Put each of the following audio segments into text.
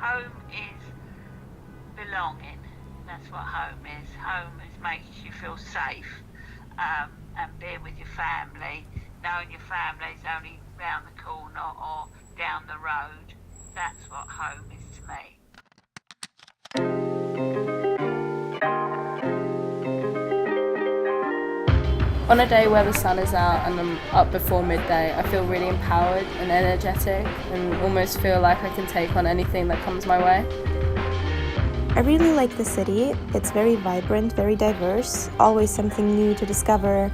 Home is belonging. That's what home is. Home is makes you feel safe, and being with your family, knowing your family's only round the corner or down the road. That's what home is to me. On a day where the sun is out and I'm up before midday, I feel really empowered and energetic and almost feel like I can take on anything that comes my way. I really like the city. It's very vibrant, very diverse, always something new to discover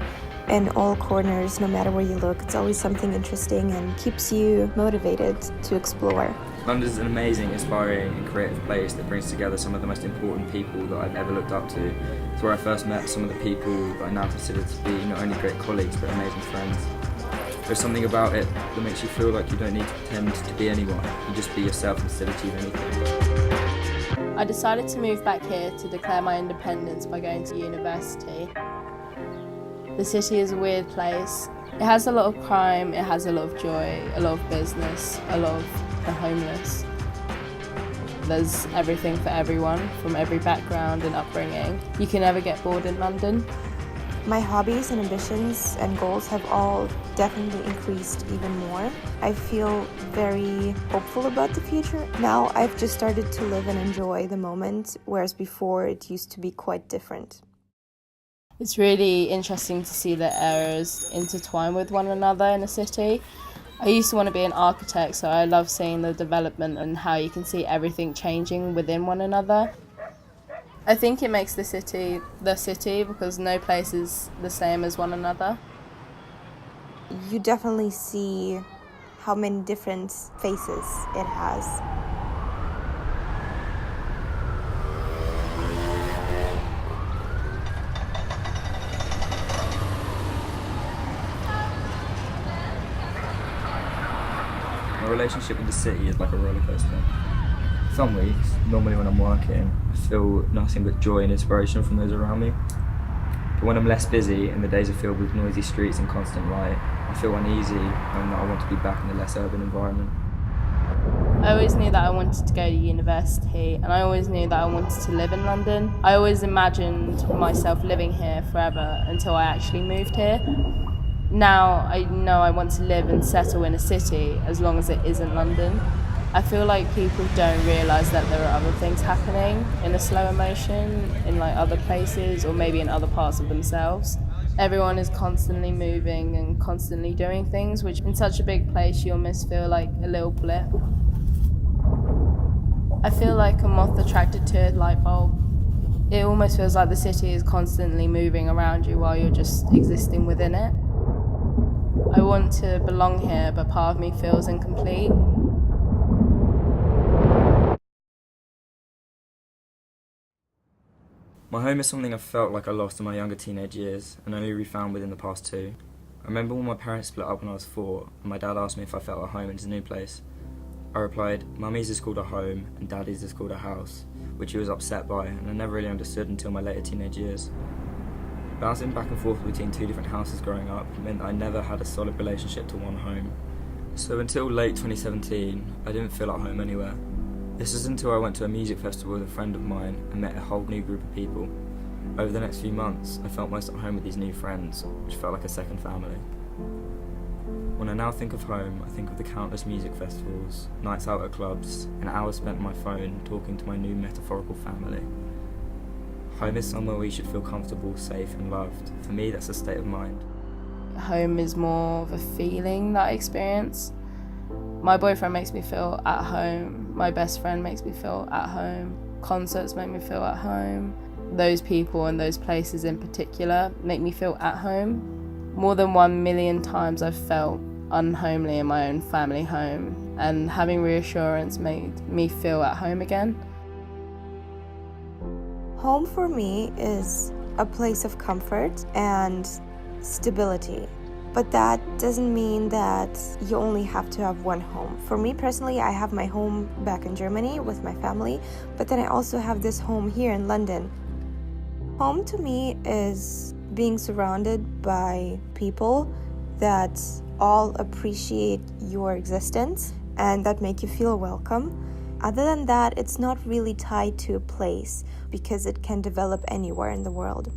in all corners, no matter where you look. It's always something interesting and keeps you motivated to explore. London is an amazing, inspiring and creative place that brings together some of the most important people that I've ever looked up to. It's where I first met some of the people that I now consider to be not only great colleagues but amazing friends. There's something about it that makes you feel like you don't need to pretend to be anyone. You just be yourself instead of achieve anything. I decided to move back here to declare my independence by going to university. The city is a weird place. It has a lot of crime, it has a lot of joy, a lot of business, a lot of the homeless. There's everything for everyone, from every background and upbringing. You can never get bored in London. My hobbies and ambitions and goals have all definitely increased even more. I feel very hopeful about the future. Now I've just started to live and enjoy the moment, whereas before it used to be quite different. It's really interesting to see the eras intertwine with one another in a city. I used to want to be an architect, so I love seeing the development and how you can see everything changing within one another. I think it makes the city because no place is the same as one another. You definitely see how many different faces it has. My relationship with the city is like a roller coaster. Some weeks, normally when I'm working, I feel nothing but joy and inspiration from those around me. But when I'm less busy and the days are filled with noisy streets and constant light, I feel uneasy and that I want to be back in a less urban environment. I always knew that I wanted to go to university, and I always knew that I wanted to live in London. I always imagined myself living here forever until I actually moved here. Now I know I want to live and settle in a city as long as it isn't London. I feel like people don't realise that there are other things happening in a slower motion, in like other places or maybe in other parts of themselves. Everyone is constantly moving and constantly doing things, which in such a big place you almost feel like a little blip. I feel like a moth attracted to a light bulb. It almost feels like the city is constantly moving around you while you're just existing within it. I want to belong here, but part of me feels incomplete. My home is something I felt like I lost in my younger teenage years and only refound within the past 2. I remember when my parents split up when I was 4 and my dad asked me if I felt at home in his new place. I replied, "Mummy's is called a home and Daddy's is called a house," which he was upset by and I never really understood until my later teenage years. Bouncing back and forth between 2 different houses growing up meant that I never had a solid relationship to one home. So until late 2017, I didn't feel at home anywhere. This was until I went to a music festival with a friend of mine and met a whole new group of people. Over the next few months, I felt most at home with these new friends, which felt like a second family. When I now think of home, I think of the countless music festivals, nights out at clubs, and hours spent on my phone talking to my new metaphorical family. Home is somewhere where you should feel comfortable, safe and loved. For me, that's a state of mind. Home is more of a feeling that I experience. My boyfriend makes me feel at home. My best friend makes me feel at home. Concerts make me feel at home. Those people and those places in particular make me feel at home. More than 1,000,000 times I've felt unhomely in my own family home, and having reassurance made me feel at home again. Home for me is a place of comfort and stability. But that doesn't mean that you only have to have one home. For me personally, I have my home back in Germany with my family, but then I also have this home here in London. Home to me is being surrounded by people that all appreciate your existence and that make you feel welcome. Other than that, it's not really tied to a place because it can develop anywhere in the world.